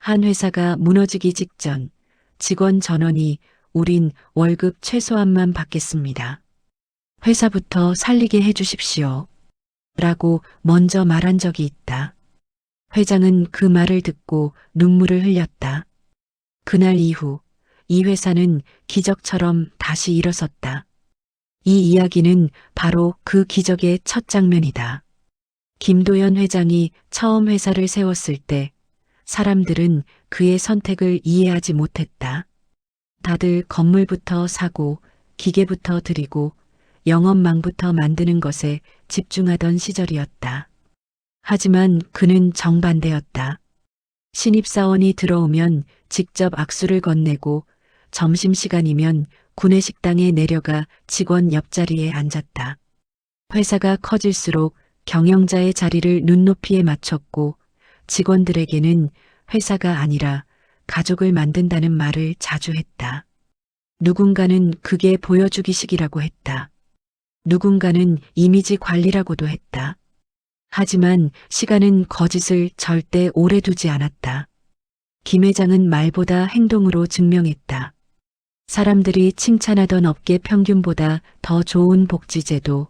한 회사가 무너지기 직전 직원 전원이 우린 월급 최소한만 받겠습니다. 회사부터 살리게 해주십시오. 라고 먼저 말한 적이 있다. 회장은 그 말을 듣고 눈물을 흘렸다. 그날 이후 이 회사는 기적처럼 다시 일어섰다. 이 이야기는 바로 그 기적의 첫 장면이다. 김도연 회장이 처음 회사를 세웠을 때 사람들은 그의 선택을 이해하지 못했다. 다들 건물부터 사고 기계부터 들이고 영업망부터 만드는 것에 집중하던 시절이었다. 하지만 그는 정반대였다. 신입사원이 들어오면 직접 악수를 건네고 점심시간이면 구내식당에 내려가 직원 옆자리에 앉았다. 회사가 커질수록 경영자의 자리를 눈높이에 맞췄고 직원들에게는 회사가 아니라 가족을 만든다는 말을 자주 했다. 누군가는 그게 보여주기식이라고 했다. 누군가는 이미지 관리라고도 했다. 하지만 시간은 거짓을 절대 오래 두지 않았다. 김 회장은 말보다 행동으로 증명했다. 사람들이 칭찬하던 업계 평균보다 더 좋은 복지제도,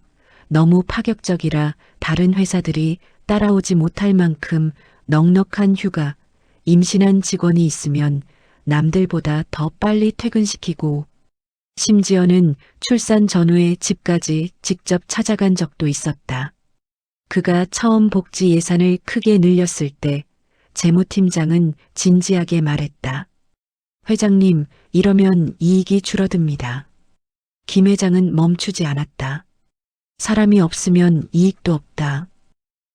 너무 파격적이라 다른 회사들이 따라오지 못할 만큼 넉넉한 휴가, 임신한 직원이 있으면 남들보다 더 빨리 퇴근시키고 심지어는 출산 전후에 집까지 직접 찾아간 적도 있었다. 그가 처음 복지 예산을 크게 늘렸을 때 재무팀장은 진지하게 말했다. 회장님, 이러면 이익이 줄어듭니다. 김 회장은 멈추지 않았다. 사람이 없으면 이익도 없다.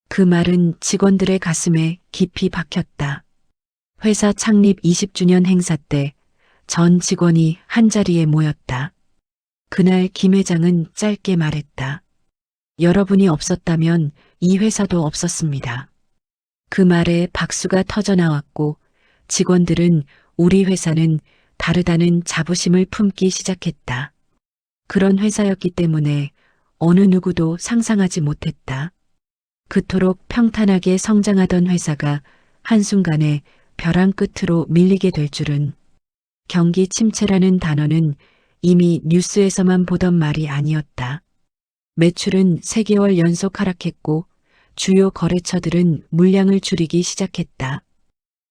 그 말은 직원들의 가슴에 깊이 박혔다. 회사 창립 20주년 행사 때 전 직원이 한자리에 모였다. 그날 김 회장은 짧게 말했다. 여러분이 없었다면 이 회사도 없었습니다. 그 말에 박수가 터져나왔고 직원들은 우리 회사는 다르다는 자부심을 품기 시작했다. 그런 회사였기 때문에 어느 누구도 상상하지 못했다. 그토록 평탄하게 성장하던 회사가 한순간에 벼랑 끝으로 밀리게 될 줄은. 경기 침체라는 단어는 이미 뉴스에서만 보던 말이 아니었다. 매출은 3개월 연속 하락했고 주요 거래처들은 물량을 줄이기 시작했다.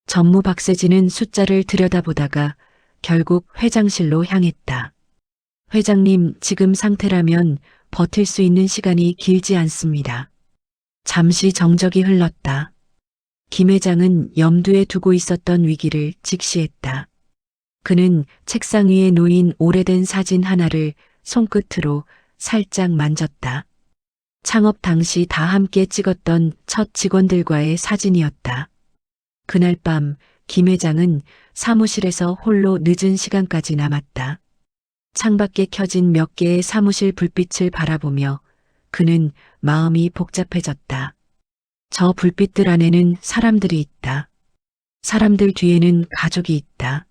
전무 박세진은 숫자를 들여다보다가 결국 회장실로 향했다. 회장님, 지금 상태라면 버틸 수 있는 시간이 길지 않습니다. 잠시 정적이 흘렀다. 김 회장은 염두에 두고 있었던 위기를 직시했다. 그는 책상 위에 놓인 오래된 사진 하나를 손끝으로 살짝 만졌다. 창업 당시 다 함께 찍었던 첫 직원들과의 사진이었다. 그날 밤 김 회장은 사무실에서 홀로 늦은 시간까지 남았다. 창밖에 켜진 몇 개의 사무실 불빛을 바라보며 그는 마음이 복잡해졌다. 저 불빛들 안에는 사람들이 있다. 사람들 뒤에는 가족이 있다.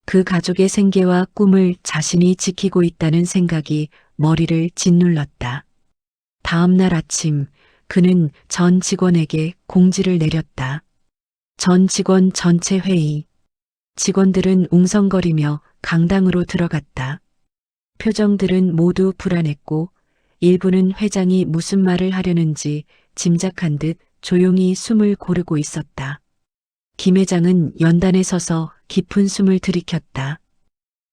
그 가족의 생계와 꿈을 자신이 지키고 있다는 생각이 머리를 짓눌렀다. 다음 날 아침 그는 전 직원에게 공지를 내렸다. 전 직원 전체 회의. 직원들은 웅성거리며 강당으로 들어갔다. 표정들은 모두 불안했고 일부는 회장이 무슨 말을 하려는지 짐작한 듯 조용히 숨을 고르고 있었다. 김 회장은 연단에 서서 깊은 숨을 들이켰다.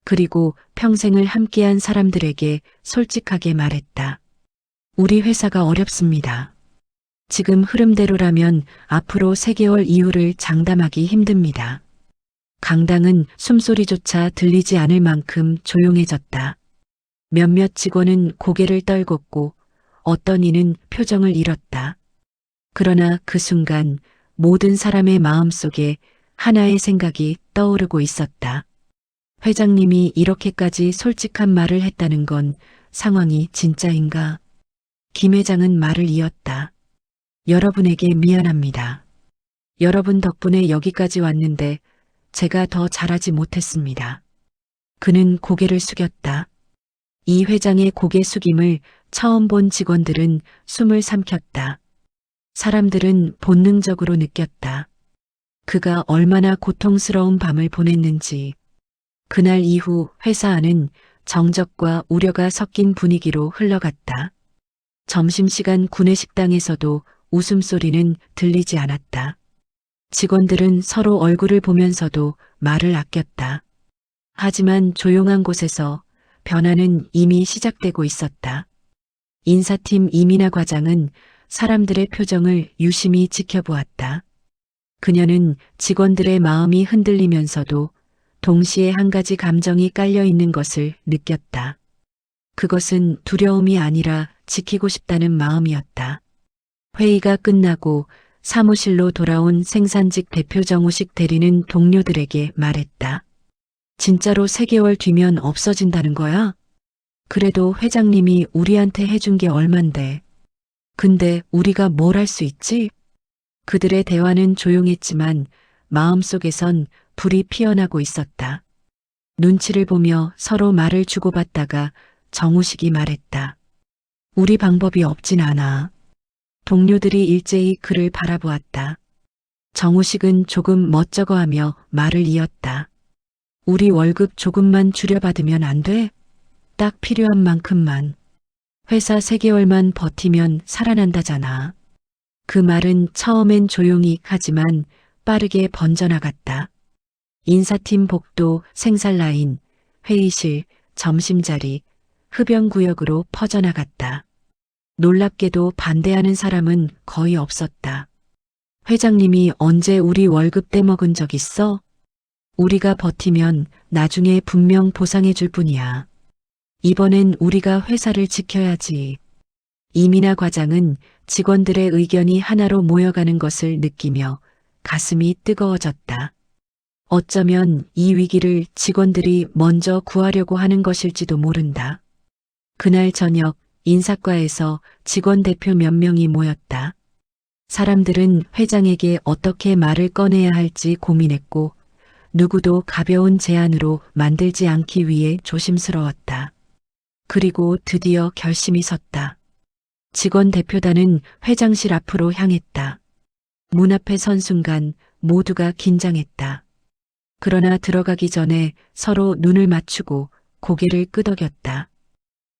그리고 평생을 함께한 사람들에게 솔직하게 말했다. 우리 회사가 어렵습니다. 지금 흐름대로라면 앞으로 3개월 이후를 장담하기 힘듭니다. 강당은 숨소리조차 들리지 않을 만큼 조용해졌다. 몇몇 직원은 고개를 떨궜고 어떤 이는 표정을 잃었다. 그러나 그 순간 모든 사람의 마음속에 하나의 생각이 떠오르고 있었다. 회장님이 이렇게까지 솔직한 말을 했다는 건 상황이 진짜인가? 김 회장은 말을 이었다. 여러분에게 미안합니다. 여러분 덕분에 여기까지 왔는데 제가 더 잘하지 못했습니다. 그는 고개를 숙였다. 이 회장의 고개 숙임을 처음 본 직원들은 숨을 삼켰다. 사람들은 본능적으로 느꼈다. 그가 얼마나 고통스러운 밤을 보냈는지. 그날 이후 회사 안은 정적과 우려가 섞인 분위기로 흘러갔다. 점심시간 구내식당에서도 웃음소리는 들리지 않았다. 직원들은 서로 얼굴을 보면서도 말을 아꼈다. 하지만 조용한 곳에서 변화는 이미 시작되고 있었다. 인사팀 이민아 과장은 사람들의 표정을 유심히 지켜보았다. 그녀는 직원들의 마음이 흔들리면서도 동시에 한 가지 감정이 깔려 있는 것을 느꼈다. 그것은 두려움이 아니라 지키고 싶다는 마음이었다. 회의가 끝나고 사무실로 돌아온 생산직 대표 정우식 대리는 동료들에게 말했다. 진짜로 3개월 뒤면 없어진다는 거야? 그래도 회장님이 우리한테 해준 게 얼만데. 근데 우리가 뭘 할 수 있지? 그들의 대화는 조용했지만 마음속에선 불이 피어나고 있었다. 눈치를 보며 서로 말을 주고받다가 정우식이 말했다. 우리 방법이 없진 않아. 동료들이 일제히 그를 바라보았다. 정우식은 조금 멋쩍어하며 말을 이었다. 우리 월급 조금만 줄여받으면 안 돼? 딱 필요한 만큼만. 회사 3개월만 버티면 살아난다잖아. 그 말은 처음엔 조용히 하지만 빠르게 번져나갔다. 인사팀 복도, 생산라인, 회의실, 점심자리, 흡연구역으로 퍼져나갔다. 놀랍게도 반대하는 사람은 거의 없었다. 회장님이 언제 우리 월급 떼먹은 적 있어? 우리가 버티면 나중에 분명 보상해 줄 뿐이야. 이번엔 우리가 회사를 지켜야지. 이민아 과장은 직원들의 의견이 하나로 모여가는 것을 느끼며 가슴이 뜨거워졌다. 어쩌면 이 위기를 직원들이 먼저 구하려고 하는 것일지도 모른다. 그날 저녁 인사과에서 직원 대표 몇 명이 모였다. 사람들은 회장에게 어떻게 말을 꺼내야 할지 고민했고 누구도 가벼운 제안으로 만들지 않기 위해 조심스러웠다. 그리고 드디어 결심이 섰다. 직원 대표단은 회장실 앞으로 향했다. 문 앞에 선 순간 모두가 긴장했다. 그러나 들어가기 전에 서로 눈을 맞추고 고개를 끄덕였다.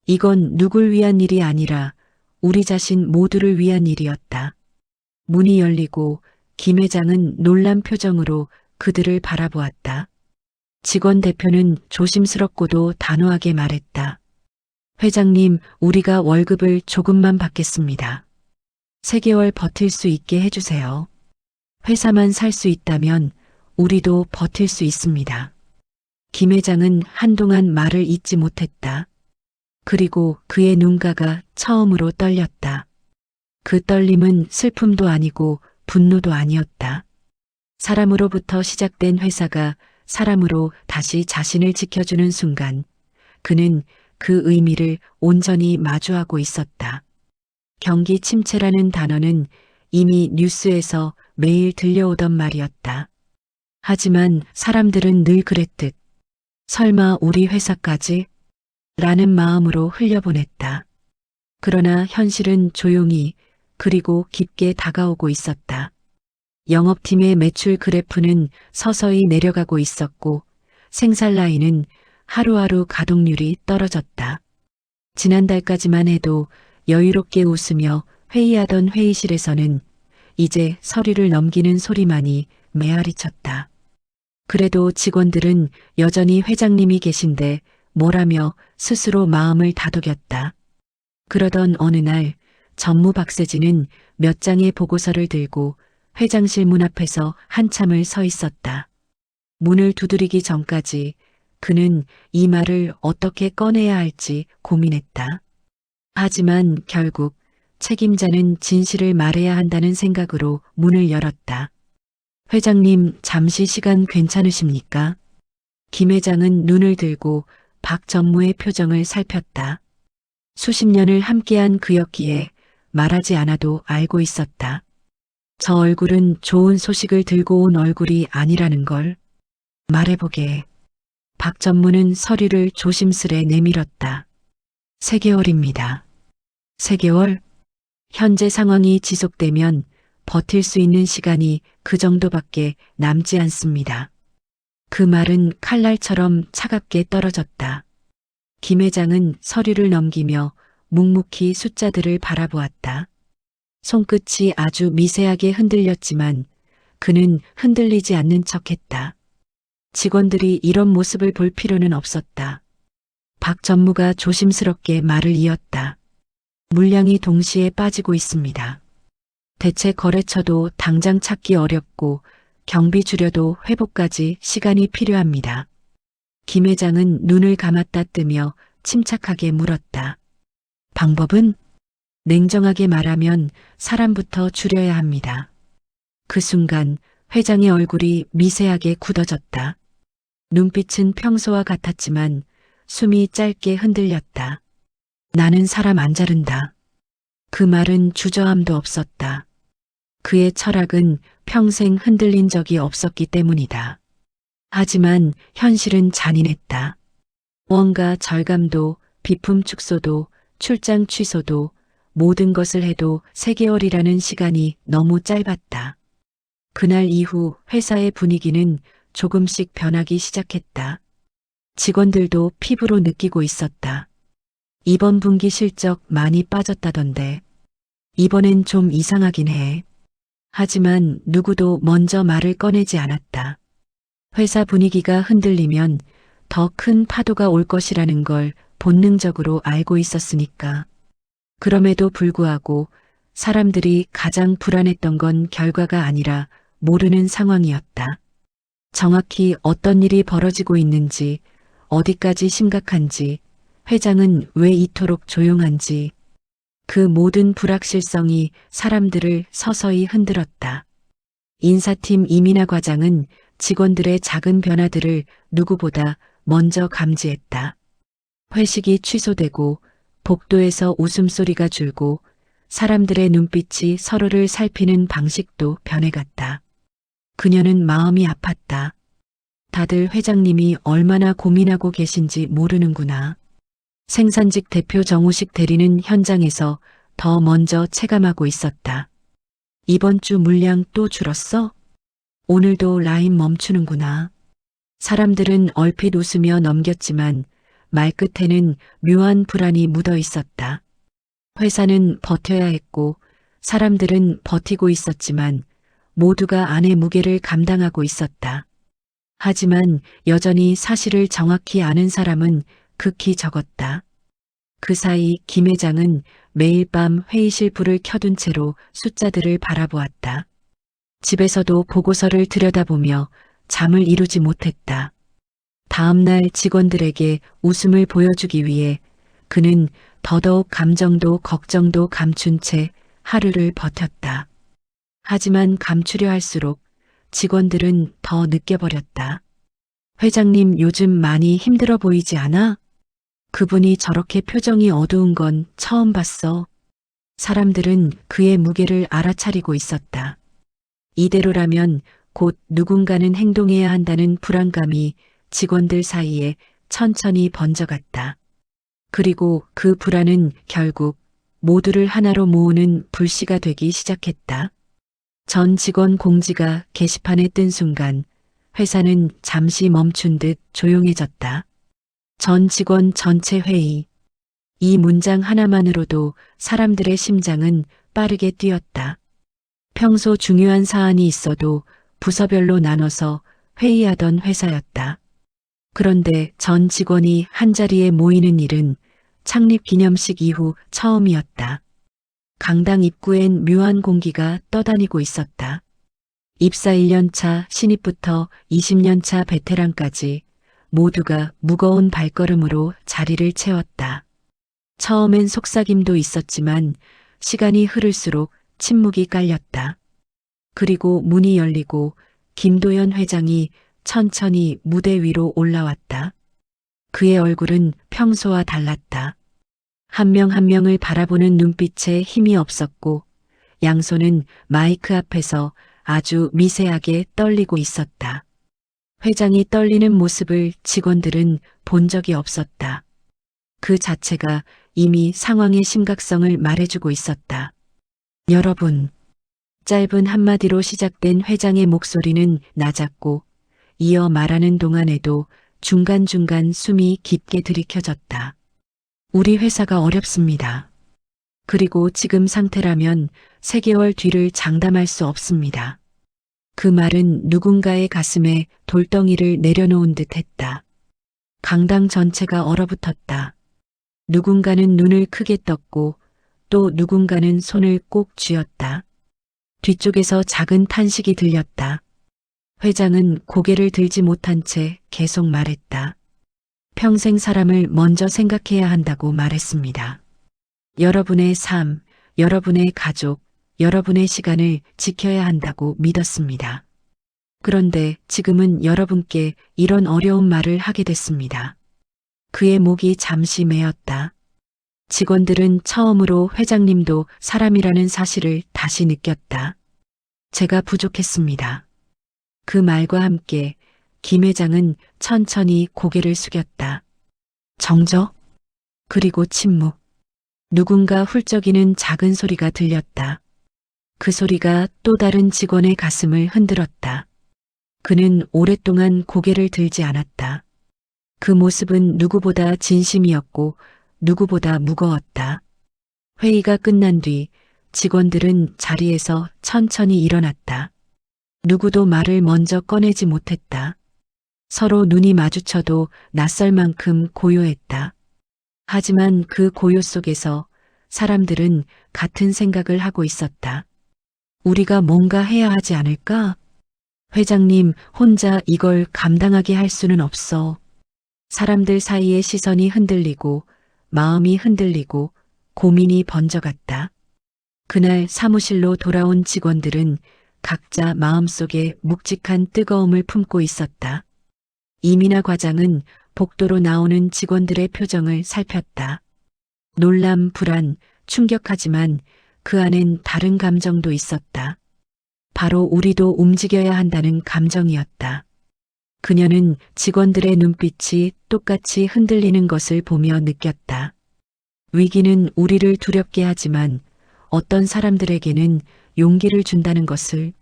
이건 누굴 위한 일이 아니라 우리 자신 모두를 위한 일이었다. 문이 열리고 김 회장은 놀란 표정으로 그들을 바라보았다. 직원 대표는 조심스럽고도 단호하게 말했다. 회장님, 우리가 월급을 조금만 받겠습니다. 3개월 버틸 수 있게 해주세요. 회사만 살 수 있다면 우리도 버틸 수 있습니다. 김 회장은 한동안 말을 잇지 못했다. 그리고 그의 눈가가 처음으로 떨렸다. 그 떨림은 슬픔도 아니고 분노도 아니었다. 사람으로부터 시작된 회사가 사람으로 다시 자신을 지켜주는 순간 그는 그 의미를 온전히 마주하고 있었다. 경기 침체라는 단어는 이미 뉴스에서 매일 들려오던 말이었다. 하지만 사람들은 늘 그랬듯 설마 우리 회사까지? 라는 마음으로 흘려보냈다. 그러나 현실은 조용히 그리고 깊게 다가오고 있었다. 영업팀의 매출 그래프는 서서히 내려가고 있었고 생산 라인은 하루하루 가동률이 떨어졌다. 지난달까지만 해도 여유롭게 웃으며 회의하던 회의실에서는 이제 서류를 넘기는 소리만이 메아리쳤다. 그래도 직원들은 여전히 회장님이 계신데 뭐라며 스스로 마음을 다독였다. 그러던 어느 날 전무 박세진은 몇 장의 보고서를 들고 회장실 문 앞에서 한참을 서 있었다. 문을 두드리기 전까지 그는 이 말을 어떻게 꺼내야 할지 고민했다. 하지만 결국 책임자는 진실을 말해야 한다는 생각으로 문을 열었다. 회장님, 잠시 시간 괜찮으십니까? 김 회장은 눈을 들고 박 전무의 표정을 살폈다. 수십 년을 함께한 그였기에 말하지 않아도 알고 있었다. 저 얼굴은 좋은 소식을 들고 온 얼굴이 아니라는 걸. 말해보게. 박 전무는 서류를 조심스레 내밀었다. 3개월입니다. 3개월? 현재 상황이 지속되면 버틸 수 있는 시간이 그 정도밖에 남지 않습니다. 그 말은 칼날처럼 차갑게 떨어졌다. 김 회장은 서류를 넘기며 묵묵히 숫자들을 바라보았다. 손끝이 아주 미세하게 흔들렸지만 그는 흔들리지 않는 척했다. 직원들이 이런 모습을 볼 필요는 없었다. 박 전무가 조심스럽게 말을 이었다. 물량이 동시에 빠지고 있습니다. 대체 거래처도 당장 찾기 어렵고 경비 줄여도 회복까지 시간이 필요합니다. 김 회장은 눈을 감았다 뜨며 침착하게 물었다. 방법은? 냉정하게 말하면 사람부터 줄여야 합니다. 그 순간 회장의 얼굴이 미세하게 굳어졌다. 눈빛은 평소와 같았지만 숨이 짧게 흔들렸다. 나는 사람 안 자른다. 그 말은 주저함도 없었다. 그의 철학은 평생 흔들린 적이 없었기 때문이다. 하지만 현실은 잔인했다. 원가 절감도, 비품 축소도, 출장 취소도, 모든 것을 해도 3개월이라는 시간이 너무 짧았다. 그날 이후 회사의 분위기는 조금씩 변하기 시작했다. 직원들도 피부로 느끼고 있었다. 이번 분기 실적 많이 빠졌다던데. 이번엔 좀 이상하긴 해. 하지만 누구도 먼저 말을 꺼내지 않았다. 회사 분위기가 흔들리면 더 큰 파도가 올 것이라는 걸 본능적으로 알고 있었으니까. 그럼에도 불구하고 사람들이 가장 불안했던 건 결과가 아니라 모르는 상황이었다. 정확히 어떤 일이 벌어지고 있는지, 어디까지 심각한지, 회장은 왜 이토록 조용한지, 그 모든 불확실성이 사람들을 서서히 흔들었다. 인사팀 이민아 과장은 직원들의 작은 변화들을 누구보다 먼저 감지했다. 회식이 취소되고 복도에서 웃음소리가 줄고 사람들의 눈빛이 서로를 살피는 방식도 변해갔다. 그녀는 마음이 아팠다. 다들 회장님이 얼마나 고민하고 계신지 모르는구나. 생산직 대표 정우식 대리는 현장에서 더 먼저 체감하고 있었다. 이번 주 물량 또 줄었어? 오늘도 라인 멈추는구나. 사람들은 얼핏 웃으며 넘겼지만 말끝에는 묘한 불안이 묻어 있었다. 회사는 버텨야 했고 사람들은 버티고 있었지만 모두가 안의 무게를 감당하고 있었다. 하지만 여전히 사실을 정확히 아는 사람은 극히 적었다. 그 사이 김 회장은 매일 밤 회의실 불을 켜둔 채로 숫자들을 바라보았다. 집에서도 보고서를 들여다보며 잠을 이루지 못했다. 다음 날 직원들에게 웃음을 보여주기 위해 그는 더더욱 감정도 걱정도 감춘 채 하루를 버텼다. 하지만 감추려 할수록 직원들은 더 느껴버렸다. 회장님 요즘 많이 힘들어 보이지 않아? 그분이 저렇게 표정이 어두운 건 처음 봤어. 사람들은 그의 무게를 알아차리고 있었다. 이대로라면 곧 누군가는 행동해야 한다는 불안감이 직원들 사이에 천천히 번져갔다. 그리고 그 불안은 결국 모두를 하나로 모으는 불씨가 되기 시작했다. 전 직원 공지가 게시판에 뜬 순간 회사는 잠시 멈춘 듯 조용해졌다. 전 직원 전체 회의. 이 문장 하나만으로도 사람들의 심장은 빠르게 뛰었다. 평소 중요한 사안이 있어도 부서별로 나눠서 회의하던 회사였다. 그런데 전 직원이 한자리에 모이는 일은 창립 기념식 이후 처음이었다. 강당 입구엔 묘한 공기가 떠다니고 있었다. 입사 1년차 신입부터 20년차 베테랑까지 모두가 무거운 발걸음으로 자리를 채웠다. 처음엔 속삭임도 있었지만 시간이 흐를수록 침묵이 깔렸다. 그리고 문이 열리고 김도연 회장이 천천히 무대 위로 올라왔다. 그의 얼굴은 평소와 달랐다. 한 명 한 명을 바라보는 눈빛에 힘이 없었고 양손은 마이크 앞에서 아주 미세하게 떨리고 있었다. 회장이 떨리는 모습을 직원들은 본 적이 없었다. 그 자체가 이미 상황의 심각성을 말해주고 있었다. 여러분, 짧은 한마디로 시작된 회장의 목소리는 낮았고 이어 말하는 동안에도 중간중간 숨이 깊게 들이켜졌다. 우리 회사가 어렵습니다. 그리고 지금 상태라면 3개월 뒤를 장담할 수 없습니다. 그 말은 누군가의 가슴에 돌덩이를 내려놓은 듯 했다. 강당 전체가 얼어붙었다. 누군가는 눈을 크게 떴고 또 누군가는 손을 꼭 쥐었다. 뒤쪽에서 작은 탄식이 들렸다. 회장은 고개를 들지 못한 채 계속 말했다. 평생 사람을 먼저 생각해야 한다고 말했습니다. 여러분의 삶, 여러분의 가족, 여러분의 시간을 지켜야 한다고 믿었습니다. 그런데 지금은 여러분께 이런 어려운 말을 하게 됐습니다. 그의 목이 잠시 메었다. 직원들은 처음으로 회장님도 사람이라는 사실을 다시 느꼈다. 제가 부족했습니다. 그 말과 함께 김 회장은 천천히 고개를 숙였다. 정적? 그리고 침묵. 누군가 훌쩍이는 작은 소리가 들렸다. 그 소리가 또 다른 직원의 가슴을 흔들었다. 그는 오랫동안 고개를 들지 않았다. 그 모습은 누구보다 진심이었고 누구보다 무거웠다. 회의가 끝난 뒤 직원들은 자리에서 천천히 일어났다. 누구도 말을 먼저 꺼내지 못했다. 서로 눈이 마주쳐도 낯설 만큼 고요했다. 하지만 그 고요 속에서 사람들은 같은 생각을 하고 있었다. 우리가 뭔가 해야 하지 않을까? 회장님 혼자 이걸 감당하게 할 수는 없어. 사람들 사이의 시선이 흔들리고 마음이 흔들리고 고민이 번져갔다. 그날 사무실로 돌아온 직원들은 각자 마음속에 묵직한 뜨거움을 품고 있었다. 이민아 과장은 복도로 나오는 직원들의 표정을 살폈다. 놀람, 불안, 충격하지만 그 안엔 다른 감정도 있었다. 바로 우리도 움직여야 한다는 감정이었다. 그녀는 직원들의 눈빛이 똑같이 흔들리는 것을 보며 느꼈다. 위기는 우리를 두렵게 하지만 어떤 사람들에게는 용기를 준다는 것을.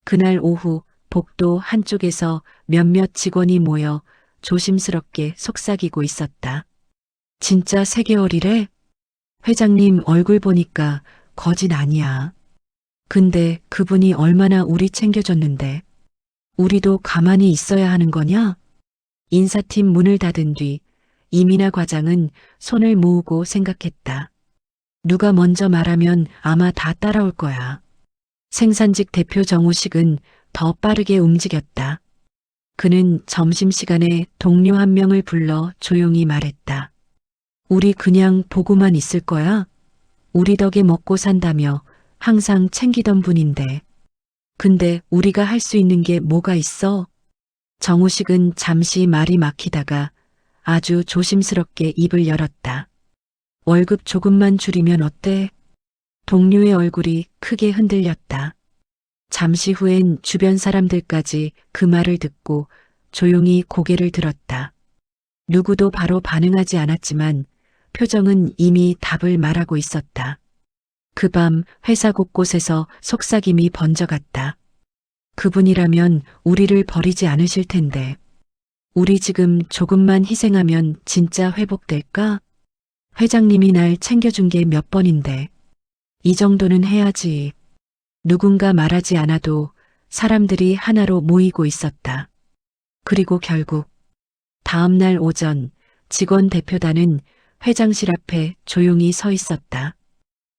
그날 오후 복도 한쪽에서 몇몇 직원이 모여 조심스럽게 속삭이고 있었다. 진짜 3개월이래? 회장님 얼굴 보니까 거짓 아니야. 근데 그분이 얼마나 우리 챙겨줬는데 우리도 가만히 있어야 하는 거냐? 인사팀 문을 닫은 뒤 이민아 과장은 손을 모으고 생각했다. 누가 먼저 말하면 아마 다 따라올 거야. 생산직 대표 정우식은 더 빠르게 움직였다. 그는 점심시간에 동료 한 명을 불러 조용히 말했다. 우리 그냥 보고만 있을 거야? 우리 덕에 먹고 산다며 항상 챙기던 분인데. 근데 우리가 할 수 있는 게 뭐가 있어? 정우식은 잠시 말이 막히다가 아주 조심스럽게 입을 열었다. 월급 조금만 줄이면 어때? 동료의 얼굴이 크게 흔들렸다. 잠시 후엔 주변 사람들까지 그 말을 듣고 조용히 고개를 들었다. 누구도 바로 반응하지 않았지만 표정은 이미 답을 말하고 있었다. 그 밤 회사 곳곳에서 속삭임이 번져갔다. 그분이라면 우리를 버리지 않으실 텐데. 우리 지금 조금만 희생하면 진짜 회복될까? 회장님이 날 챙겨준 게 몇 번인데. 이 정도는 해야지. 누군가 말하지 않아도 사람들이 하나로 모이고 있었다. 그리고 결국 다음 날 오전 직원 대표단은 회장실 앞에 조용히 서 있었다.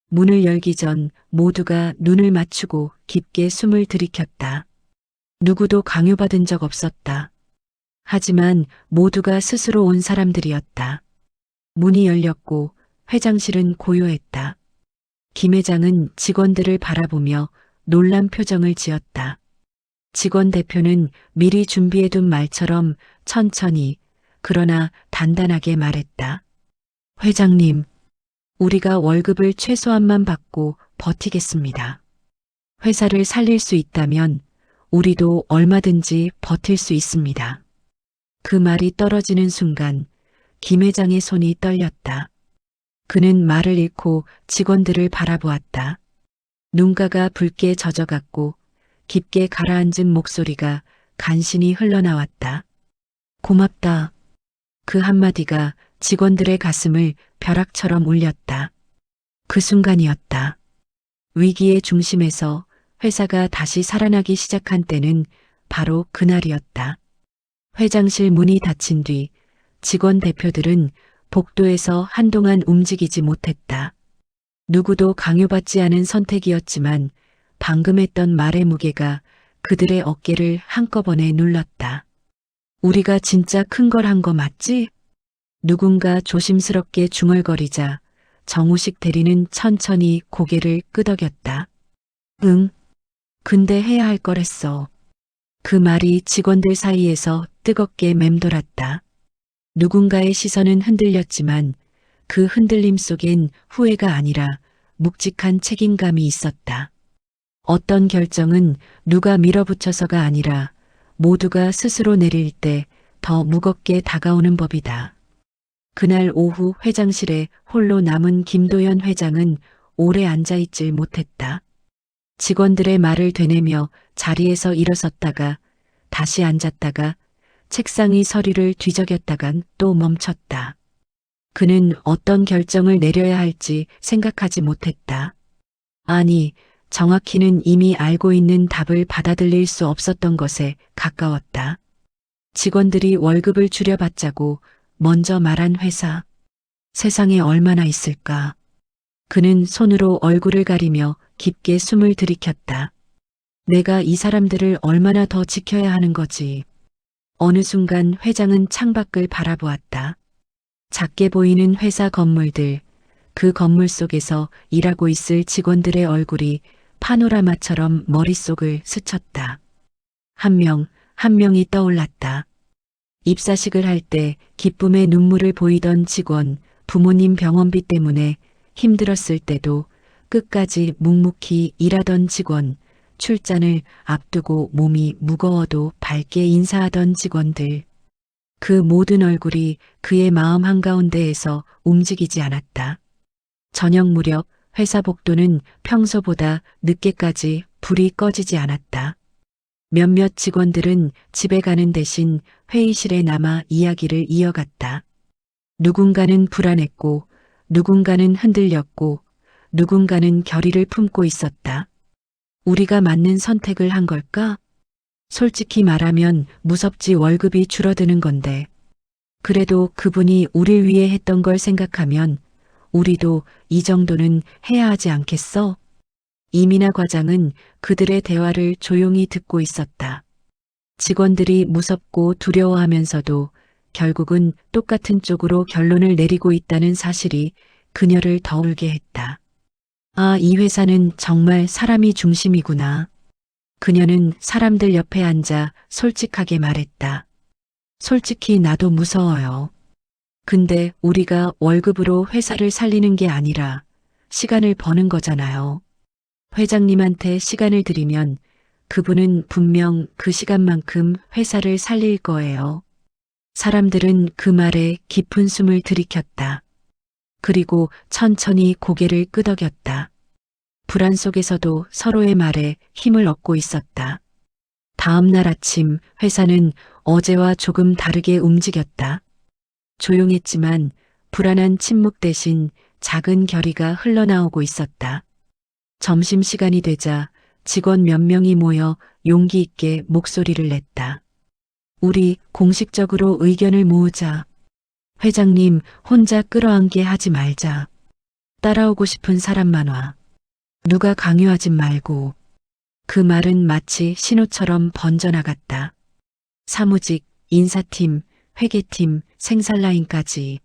문을 열기 전 모두가 눈을 맞추고 깊게 숨을 들이켰다. 누구도 강요받은 적 없었다. 하지만 모두가 스스로 온 사람들이었다. 문이 열렸고 회장실은 고요했다. 김 회장은 직원들을 바라보며 놀란 표정을 지었다. 직원 대표는 미리 준비해둔 말처럼 천천히 그러나 단단하게 말했다. 회장님, 우리가 월급을 최소한만 받고 버티겠습니다. 회사를 살릴 수 있다면 우리도 얼마든지 버틸 수 있습니다. 그 말이 떨어지는 순간 김 회장의 손이 떨렸다. 그는 말을 잃고 직원들을 바라보았다. 눈가가 붉게 젖어갔고 깊게 가라앉은 목소리가 간신히 흘러나왔다. 고맙다. 그 한마디가 직원들의 가슴을 벼락처럼 울렸다. 그 순간이었다. 위기의 중심에서 회사가 다시 살아나기 시작한 때는 바로 그날이었다. 회장실 문이 닫힌 뒤 직원 대표들은 복도에서 한동안 움직이지 못했다. 누구도 강요받지 않은 선택이었지만 방금 했던 말의 무게가 그들의 어깨를 한꺼번에 눌렀다. 우리가 진짜 큰 걸 한 거 맞지? 누군가 조심스럽게 중얼거리자 정우식 대리는 천천히 고개를 끄덕였다. 응. 근데 해야 할 걸 했어. 그 말이 직원들 사이에서 뜨겁게 맴돌았다. 누군가의 시선은 흔들렸지만 그 흔들림 속엔 후회가 아니라 묵직한 책임감이 있었다. 어떤 결정은 누가 밀어붙여서가 아니라 모두가 스스로 내릴 때 더 무겁게 다가오는 법이다. 그날 오후 회장실에 홀로 남은 김도연 회장은 오래 앉아있질 못했다. 직원들의 말을 되뇌며 자리에서 일어섰다가 다시 앉았다가 책상의 서류를 뒤적였다간 또 멈췄다. 그는 어떤 결정을 내려야 할지 생각하지 못했다. 아니, 정확히는 이미 알고 있는 답을 받아들일 수 없었던 것에 가까웠다. 직원들이 월급을 줄여받자고 먼저 말한 회사. 세상에 얼마나 있을까. 그는 손으로 얼굴을 가리며 깊게 숨을 들이켰다. 내가 이 사람들을 얼마나 더 지켜야 하는 거지. 어느 순간 회장은 창밖을 바라보았다. 작게 보이는 회사 건물들, 그 건물 속에서 일하고 있을 직원들의 얼굴이 파노라마처럼 머릿속을 스쳤다. 한 명, 한 명이 떠올랐다. 입사식을 할 때 기쁨의 눈물을 보이던 직원, 부모님 병원비 때문에 힘들었을 때도 끝까지 묵묵히 일하던 직원, 출장을 앞두고 몸이 무거워도 밝게 인사하던 직원들. 그 모든 얼굴이 그의 마음 한가운데에서 움직이지 않았다. 저녁 무렵 회사 복도는 평소보다 늦게까지 불이 꺼지지 않았다. 몇몇 직원들은 집에 가는 대신 회의실에 남아 이야기를 이어갔다. 누군가는 불안했고, 누군가는 흔들렸고, 누군가는 결의를 품고 있었다. 우리가 맞는 선택을 한 걸까? 솔직히 말하면 무섭지 월급이 줄어드는 건데. 그래도 그분이 우릴 위해 했던 걸 생각하면 우리도 이 정도는 해야 하지 않겠어? 이민아 과장은 그들의 대화를 조용히 듣고 있었다. 직원들이 무섭고 두려워하면서도 결국은 똑같은 쪽으로 결론을 내리고 있다는 사실이 그녀를 더 울게 했다. 아, 이 회사는 정말 사람이 중심이구나. 그녀는 사람들 옆에 앉아 솔직하게 말했다. 솔직히 나도 무서워요. 근데 우리가 월급으로 회사를 살리는 게 아니라 시간을 버는 거잖아요. 회장님한테 시간을 드리면 그분은 분명 그 시간만큼 회사를 살릴 거예요. 사람들은 그 말에 깊은 숨을 들이켰다. 그리고 천천히 고개를 끄덕였다. 불안 속에서도 서로의 말에 힘을 얻고 있었다. 다음 날 아침 회사는 어제와 조금 다르게 움직였다. 조용했지만 불안한 침묵 대신 작은 결의가 흘러나오고 있었다. 점심시간이 되자 직원 몇 명이 모여 용기 있게 목소리를 냈다. 우리 공식적으로 의견을 모으자. 회장님 혼자 끌어안게 하지 말자. 따라오고 싶은 사람만 와. 누가 강요하진 말고. 그 말은 마치 신호처럼 번져나갔다. 사무직, 인사팀, 회계팀, 생산라인까지.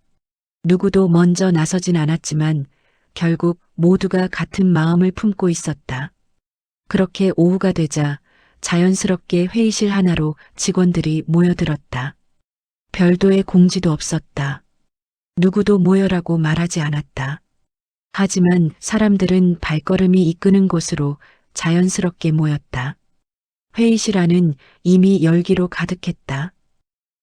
누구도 먼저 나서진 않았지만 결국 모두가 같은 마음을 품고 있었다. 그렇게 오후가 되자 자연스럽게 회의실 하나로 직원들이 모여들었다. 별도의 공지도 없었다. 누구도 모여라고 말하지 않았다. 하지만 사람들은 발걸음이 이끄는 곳으로 자연스럽게 모였다. 회의실 안은 이미 열기로 가득했다.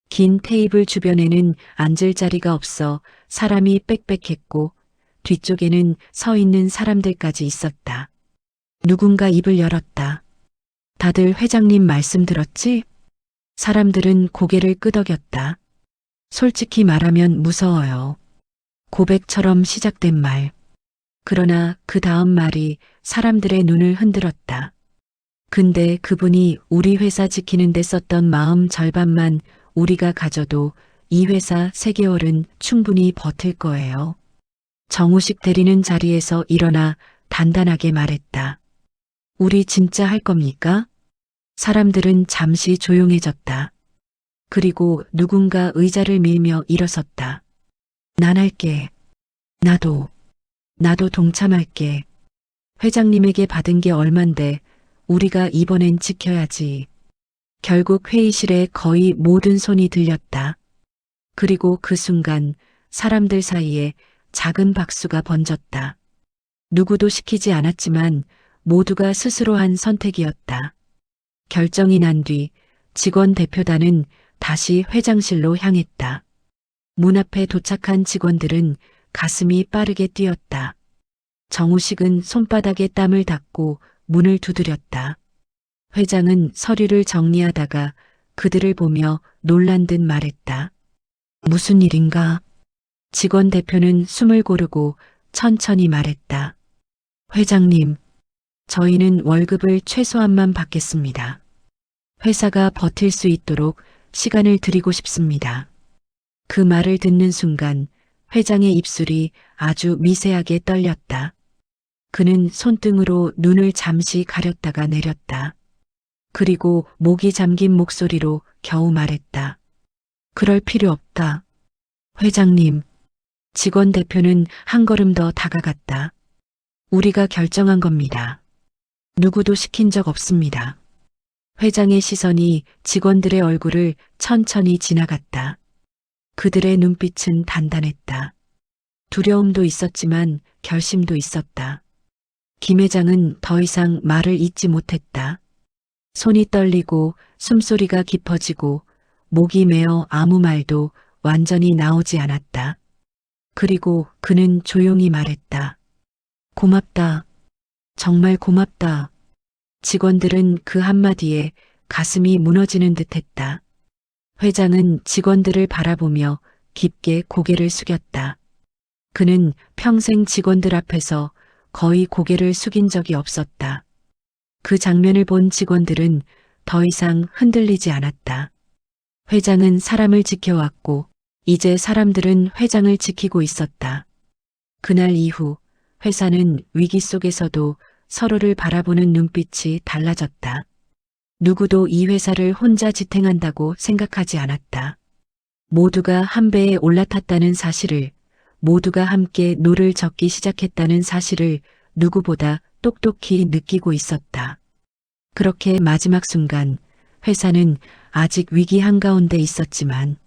긴 테이블 주변에는 앉을 자리가 없어 사람이 빽빽했고 뒤쪽에는 서 있는 사람들까지 있었다. 누군가 입을 열었다. 다들 회장님 말씀 들었지? 사람들은 고개를 끄덕였다. 솔직히 말하면 무서워요. 고백처럼 시작된 말. 그러나 그 다음 말이 사람들의 눈을 흔들었다. 근데 그분이 우리 회사 지키는데 썼던 마음 절반만 우리가 가져도 이 회사 3개월은 충분히 버틸 거예요. 정우식 대리는 자리에서 일어나 단단하게 말했다. 우리 진짜 할 겁니까? 사람들은 잠시 조용해졌다. 그리고 누군가 의자를 밀며 일어섰다. 난 할게. 나도 동참할게. 회장님에게 받은 게 얼만데 우리가 이번엔 지켜야지. 결국 회의실에 거의 모든 손이 들렸다. 그리고 그 순간 사람들 사이에 작은 박수가 번졌다. 누구도 시키지 않았지만 모두가 스스로 한 선택이었다. 결정이 난 뒤 직원 대표단은 다시 회장실로 향했다. 문 앞에 도착한 직원들은 가슴이 빠르게 뛰었다. 정우식은 손바닥에 땀을 닦고 문을 두드렸다. 회장은 서류를 정리하다가 그들을 보며 놀란 듯 말했다. 무슨 일인가? 직원 대표는 숨을 고르고 천천히 말했다. 회장님, 저희는 월급을 최소한만 받겠습니다. 회사가 버틸 수 있도록 시간을 드리고 싶습니다. 그 말을 듣는 순간 회장의 입술이 아주 미세하게 떨렸다. 그는 손등으로 눈을 잠시 가렸다가 내렸다. 그리고 목이 잠긴 목소리로 겨우 말했다. 그럴 필요 없다. 회장님, 직원 대표는 한 걸음 더 다가갔다. 우리가 결정한 겁니다. 누구도 시킨 적 없습니다. 회장의 시선이 직원들의 얼굴을 천천히 지나갔다. 그들의 눈빛은 단단했다. 두려움도 있었지만 결심도 있었다. 김 회장은 더 이상 말을 잇지 못했다. 손이 떨리고 숨소리가 깊어지고 목이 메어 아무 말도 완전히 나오지 않았다. 그리고 그는 조용히 말했다. 고맙다. 정말 고맙다. 직원들은 그 한마디에 가슴이 무너지는 듯했다. 회장은 직원들을 바라보며 깊게 고개를 숙였다. 그는 평생 직원들 앞에서 거의 고개를 숙인 적이 없었다. 그 장면을 본 직원들은 더 이상 흔들리지 않았다. 회장은 사람을 지켜왔고 이제 사람들은 회장을 지키고 있었다. 그날 이후 회사는 위기 속에서도 서로를 바라보는 눈빛이 달라졌다. 누구도 이 회사를 혼자 지탱한다고 생각하지 않았다. 모두가 한 배에 올라탔다는 사실을, 모두가 함께 노를 젓기 시작했다는 사실을 누구보다 똑똑히 느끼고 있었다. 그렇게 마지막 순간 회사는 아직 위기 한가운데 있었지만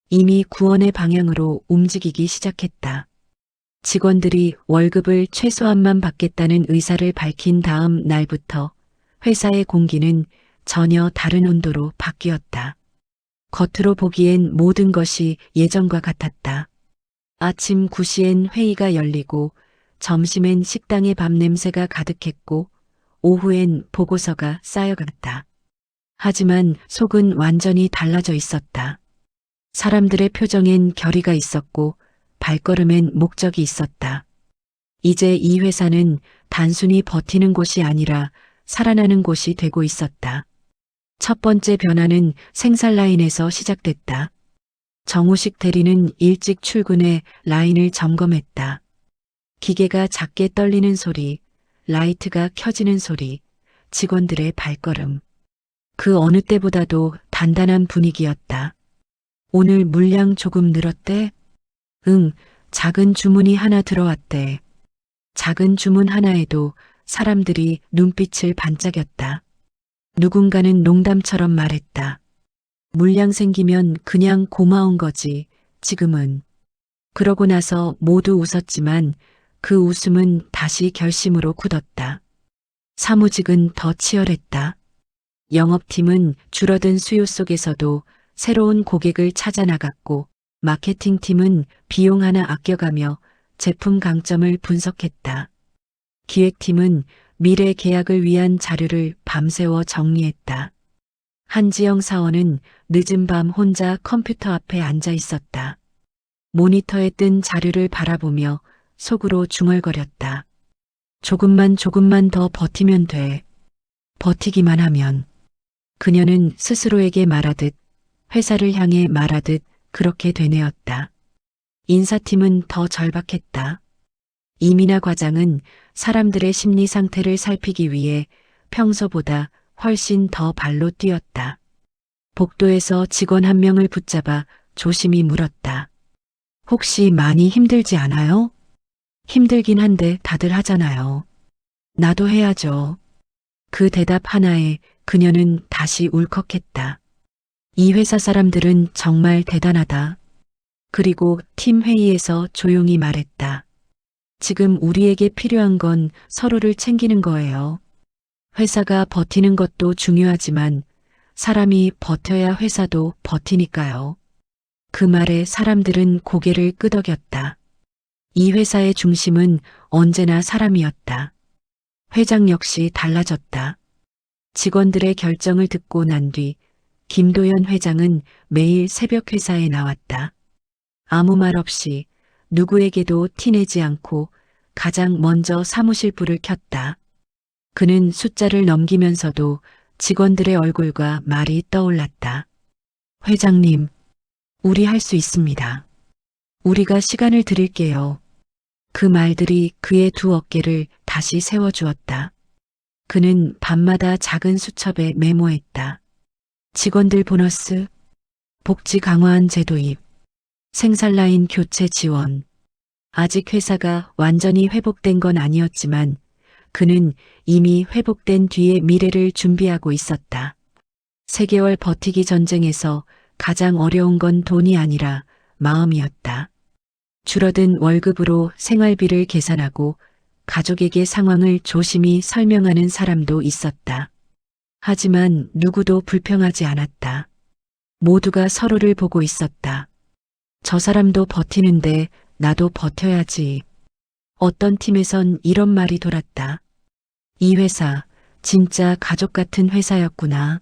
이미 구원의 방향으로 움직이기 시작했다. 직원들이 월급을 최소한만 받겠다는 의사를 밝힌 다음 날부터 회사의 공기는 전혀 다른 온도로 바뀌었다. 겉으로 보기엔 모든 것이 예전과 같았다. 아침 9시엔 회의가 열리고 점심엔 식당의 밥 냄새가 가득했고 오후엔 보고서가 쌓여갔다. 하지만 속은 완전히 달라져 있었다. 사람들의 표정엔 결의가 있었고 발걸음엔 목적이 있었다. 이제 이 회사는 단순히 버티는 곳이 아니라 살아나는 곳이 되고 있었다. 첫 번째 변화는 생산 라인에서 시작됐다. 정우식 대리는 일찍 출근해 라인을 점검했다. 기계가 작게 떨리는 소리, 라이트가 켜지는 소리, 직원들의 발걸음. 그 어느 때보다도 단단한 분위기였다. 오늘 물량 조금 늘었대? 응, 작은 주문이 하나 들어왔대. 작은 주문 하나에도 사람들이 눈빛을 반짝였다. 누군가는 농담처럼 말했다. 물량 생기면 그냥 고마운 거지, 지금은. 그러고 나서 모두 웃었지만 그 웃음은 다시 결심으로 굳었다. 사무직은 더 치열했다. 영업팀은 줄어든 수요 속에서도 새로운 고객을 찾아 나갔고 마케팅팀은 비용 하나 아껴가며 제품 강점을 분석했다. 기획팀은 미래 계약을 위한 자료를 밤새워 정리했다. 한지영 사원은 늦은 밤 혼자 컴퓨터 앞에 앉아 있었다. 모니터에 뜬 자료를 바라보며 속으로 중얼거렸다. 조금만 더 버티면 돼. 버티기만 하면. 그녀는 스스로에게 말하듯, 회사를 향해 말하듯 그렇게 되뇌었다. 인사팀은 더 절박했다. 이민아 과장은 사람들의 심리 상태를 살피기 위해 평소보다 훨씬 더 발로 뛰었다. 복도에서 직원 한 명을 붙잡아 조심히 물었다. 혹시 많이 힘들지 않아요? 힘들긴 한데 다들 하잖아요. 나도 해야죠. 그 대답 하나에 그녀는 다시 울컥했다. 이 회사 사람들은 정말 대단하다. 그리고 팀 회의에서 조용히 말했다. 지금 우리에게 필요한 건 서로를 챙기는 거예요. 회사가 버티는 것도 중요하지만 사람이 버텨야 회사도 버티니까요. 그 말에 사람들은 고개를 끄덕였다. 이 회사의 중심은 언제나 사람이었다. 회장 역시 달라졌다. 직원들의 결정을 듣고 난 뒤 김도연 회장은 매일 새벽 회사에 나왔다. 아무 말 없이 누구에게도 티내지 않고 가장 먼저 사무실 불을 켰다. 그는 숫자를 넘기면서도 직원들의 얼굴과 말이 떠올랐다. 회장님, 우리 할 수 있습니다. 우리가 시간을 드릴게요. 그 말들이 그의 두 어깨를 다시 세워주었다. 그는 밤마다 작은 수첩에 메모했다. 직원들 보너스, 복지 강화한 제도입, 생산라인 교체 지원. 아직 회사가 완전히 회복된 건 아니었지만 그는 이미 회복된 뒤의 미래를 준비하고 있었다. 3개월 버티기 전쟁에서 가장 어려운 건 돈이 아니라 마음이었다. 줄어든 월급으로 생활비를 계산하고 가족에게 상황을 조심히 설명하는 사람도 있었다. 하지만 누구도 불평하지 않았다. 모두가 서로를 보고 있었다. 저 사람도 버티는데 나도 버텨야지. 어떤 팀에선 이런 말이 돌았다. 이 회사, 진짜 가족 같은 회사였구나.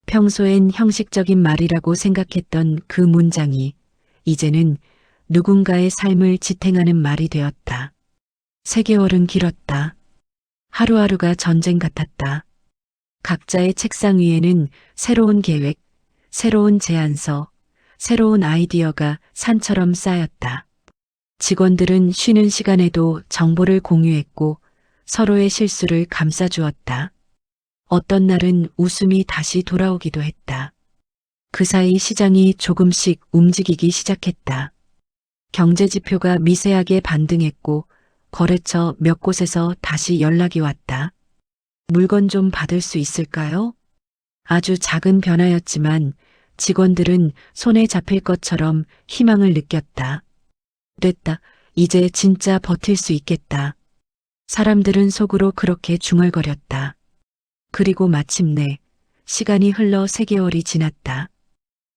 평소엔 형식적인 말이라고 생각했던 그 문장이 이제는 누군가의 삶을 지탱하는 말이 되었다. 3개월은 길었다. 하루하루가 전쟁 같았다. 각자의 책상 위에는 새로운 계획, 새로운 제안서, 새로운 아이디어가 산처럼 쌓였다. 직원들은 쉬는 시간에도 정보를 공유했고 서로의 실수를 감싸주었다. 어떤 날은 웃음이 다시 돌아오기도 했다. 그 사이 시장이 조금씩 움직이기 시작했다. 경제 지표가 미세하게 반등했고 거래처 몇 곳에서 다시 연락이 왔다. 물건 좀 받을 수 있을까요? 아주 작은 변화였지만 직원들은 손에 잡힐 것처럼 희망을 느꼈다. 됐다. 이제 진짜 버틸 수 있겠다. 사람들은 속으로 그렇게 중얼거렸다. 그리고 마침내 시간이 흘러 3개월이 지났다.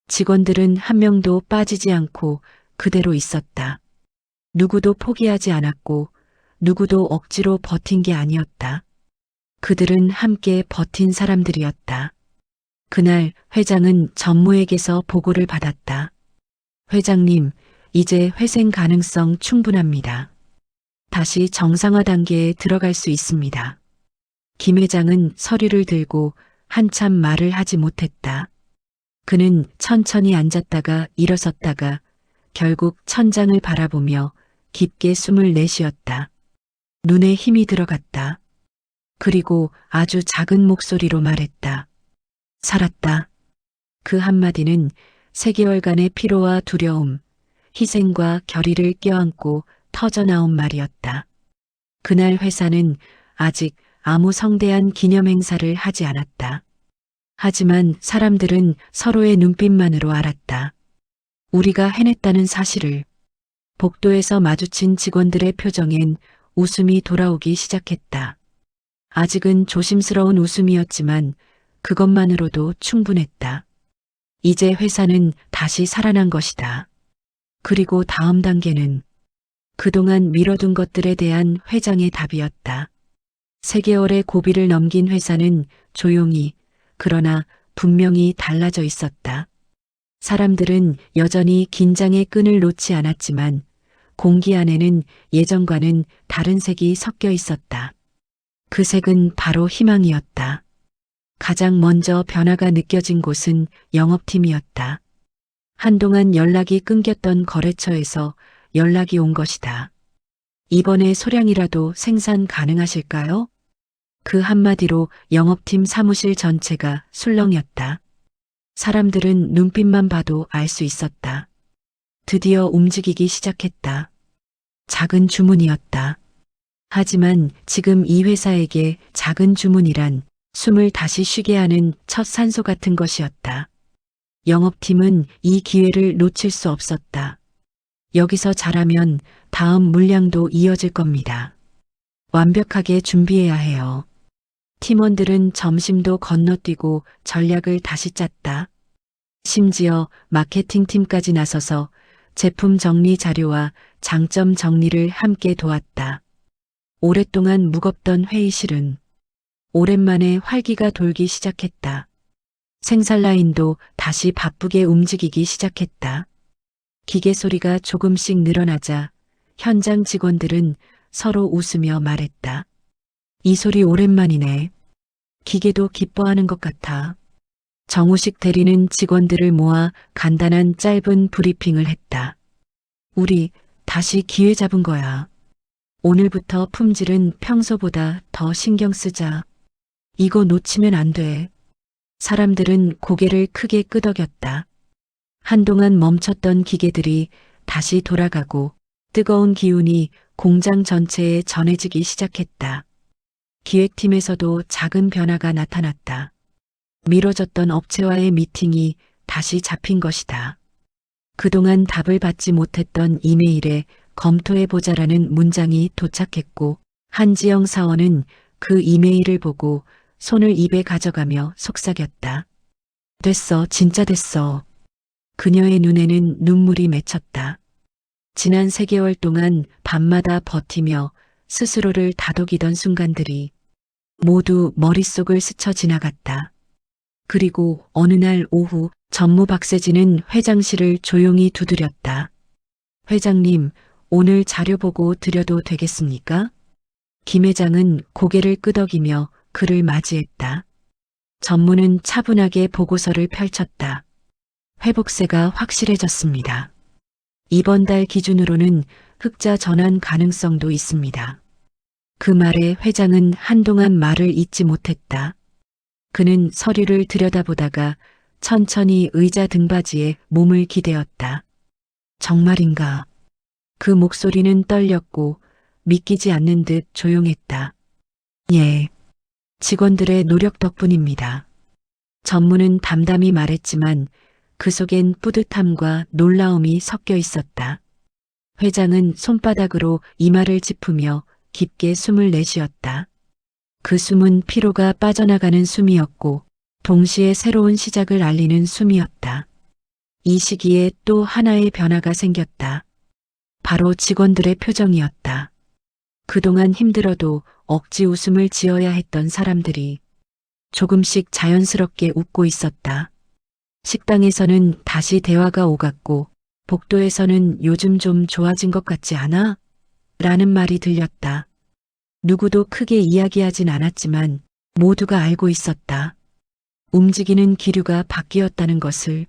직원들은 한 명도 빠지지 않고 그대로 있었다. 누구도 포기하지 않았고 누구도 억지로 버틴 게 아니었다. 그들은 함께 버틴 사람들이었다. 그날 회장은 전무에게서 보고를 받았다. 회장님, 이제 회생 가능성 충분합니다. 다시 정상화 단계에 들어갈 수 있습니다. 김 회장은 서류를 들고 한참 말을 하지 못했다. 그는 천천히 앉았다가 일어섰다가 결국 천장을 바라보며 깊게 숨을 내쉬었다. 눈에 힘이 들어갔다. 그리고 아주 작은 목소리로 말했다. 살았다. 그 한마디는 3개월간의 피로와 두려움, 희생과 결의를 껴안고 터져나온 말이었다. 그날 회사는 아직 아무 성대한 기념 행사를 하지 않았다. 하지만 사람들은 서로의 눈빛만으로 알았다. 우리가 해냈다는 사실을. 복도에서 마주친 직원들의 표정엔 웃음이 돌아오기 시작했다. 아직은 조심스러운 웃음이었지만 그것만으로도 충분했다. 이제 회사는 다시 살아난 것이다. 그리고 다음 단계는 그동안 미뤄둔 것들에 대한 회장의 답이었다. 3개월의 고비를 넘긴 회사는 조용히, 그러나 분명히 달라져 있었다. 사람들은 여전히 긴장의 끈을 놓지 않았지만 공기 안에는 예전과는 다른 색이 섞여 있었다. 그 색은 바로 희망이었다. 가장 먼저 변화가 느껴진 곳은 영업팀이었다. 한동안 연락이 끊겼던 거래처에서 연락이 온 것이다. 이번에 소량이라도 생산 가능하실까요? 그 한마디로 영업팀 사무실 전체가 술렁였다. 사람들은 눈빛만 봐도 알 수 있었다. 드디어 움직이기 시작했다. 작은 주문이었다. 하지만 지금 이 회사에게 작은 주문이란 숨을 다시 쉬게 하는 첫 산소 같은 것이었다. 영업팀은 이 기회를 놓칠 수 없었다. 여기서 잘하면 다음 물량도 이어질 겁니다. 완벽하게 준비해야 해요. 팀원들은 점심도 건너뛰고 전략을 다시 짰다. 심지어 마케팅팀까지 나서서 제품 정리 자료와 장점 정리를 함께 도왔다. 오랫동안 무겁던 회의실은 오랜만에 활기가 돌기 시작했다. 생산 라인도 다시 바쁘게 움직이기 시작했다. 기계 소리가 조금씩 늘어나자 현장 직원들은 서로 웃으며 말했다. 이 소리 오랜만이네. 기계도 기뻐하는 것 같아. 정우식 대리는 직원들을 모아 간단한 짧은 브리핑을 했다. 우리 다시 기회 잡은 거야. 오늘부터 품질은 평소보다 더 신경 쓰자. 이거 놓치면 안 돼. 사람들은 고개를 크게 끄덕였다. 한동안 멈췄던 기계들이 다시 돌아가고 뜨거운 기운이 공장 전체에 전해지기 시작했다. 기획팀에서도 작은 변화가 나타났다. 미뤄졌던 업체와의 미팅이 다시 잡힌 것이다. 그동안 답을 받지 못했던 이메일에 검토해보자라는 문장이 도착했고 한지영 사원은 그 이메일을 보고 손을 입에 가져가며 속삭였다. 됐어, 진짜 됐어. 그녀의 눈에는 눈물이 맺혔다. 지난 3개월 동안 밤마다 버티며 스스로를 다독이던 순간들이 모두 머릿속을 스쳐 지나갔다. 그리고 어느 날 오후 전무 박세진은 회장실을 조용히 두드렸다. 회장님, 오늘 자료 보고 드려도 되겠습니까? 김 회장은 고개를 끄덕이며 그를 맞이했다. 전무는 차분하게 보고서를 펼쳤다. 회복세가 확실해졌습니다. 이번 달 기준으로는 흑자 전환 가능성도 있습니다. 그 말에 회장은 한동안 말을 잇지 못했다. 그는 서류를 들여다보다가 천천히 의자 등받이에 몸을 기대었다. 정말인가? 그 목소리는 떨렸고 믿기지 않는 듯 조용했다. 예. 직원들의 노력 덕분입니다. 전무는 담담히 말했지만 그 속엔 뿌듯함과 놀라움이 섞여 있었다. 회장은 손바닥으로 이마를 짚으며 깊게 숨을 내쉬었다. 그 숨은 피로가 빠져나가는 숨이었고 동시에 새로운 시작을 알리는 숨이었다. 이 시기에 또 하나의 변화가 생겼다. 바로 직원들의 표정이었다. 그동안 힘들어도 억지 웃음을 지어야 했던 사람들이 조금씩 자연스럽게 웃고 있었다. 식당에서는 다시 대화가 오갔고 복도에서는 요즘 좀 좋아진 것 같지 않아? 라는 말이 들렸다. 누구도 크게 이야기하진 않았지만 모두가 알고 있었다. 움직이는 기류가 바뀌었다는 것을.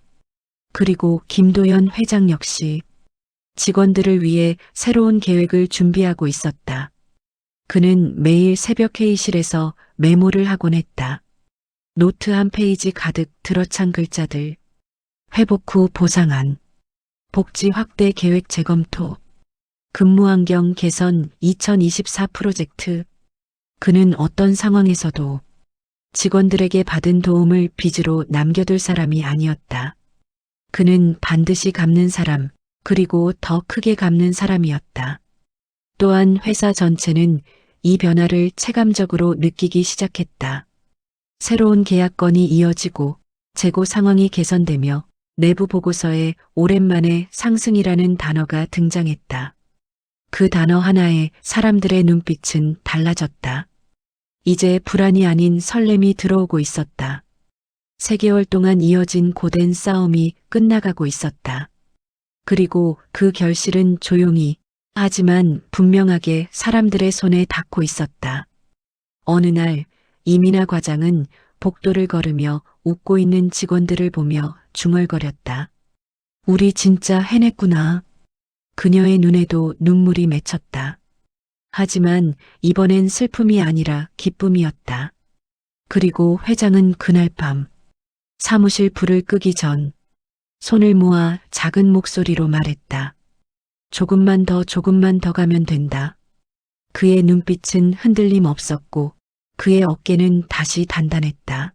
그리고 김도연 회장 역시 직원들을 위해 새로운 계획을 준비하고 있었다. 그는 매일 새벽 회의실에서 메모를 하곤 했다. 노트 한 페이지 가득 들어찬 글자들. 회복 후 보상안. 복지 확대 계획 재검토. 근무 환경 개선 2024 프로젝트. 그는 어떤 상황에서도 직원들에게 받은 도움을 빚으로 남겨둘 사람이 아니었다. 그는 반드시 갚는 사람, 그리고 더 크게 갚는 사람이었다. 또한 회사 전체는 이 변화를 체감적으로 느끼기 시작했다. 새로운 계약건이 이어지고 재고 상황이 개선되며 내부 보고서에 오랜만에 상승이라는 단어가 등장했다. 그 단어 하나에 사람들의 눈빛은 달라졌다. 이제 불안이 아닌 설렘이 들어오고 있었다. 3개월 동안 이어진 고된 싸움이 끝나가고 있었다. 그리고 그 결실은 조용히 하지만 분명하게 사람들의 손에 닿고 있었다. 어느 날 이민아 과장은 복도를 걸으며 웃고 있는 직원들을 보며 중얼거렸다. 우리 진짜 해냈구나. 그녀의 눈에도 눈물이 맺혔다. 하지만 이번엔 슬픔이 아니라 기쁨이었다. 그리고 회장은 그날 밤 사무실 불을 끄기 전 손을 모아 작은 목소리로 말했다. 조금만 더 가면 된다. 그의 눈빛은 흔들림 없었고 그의 어깨는 다시 단단했다.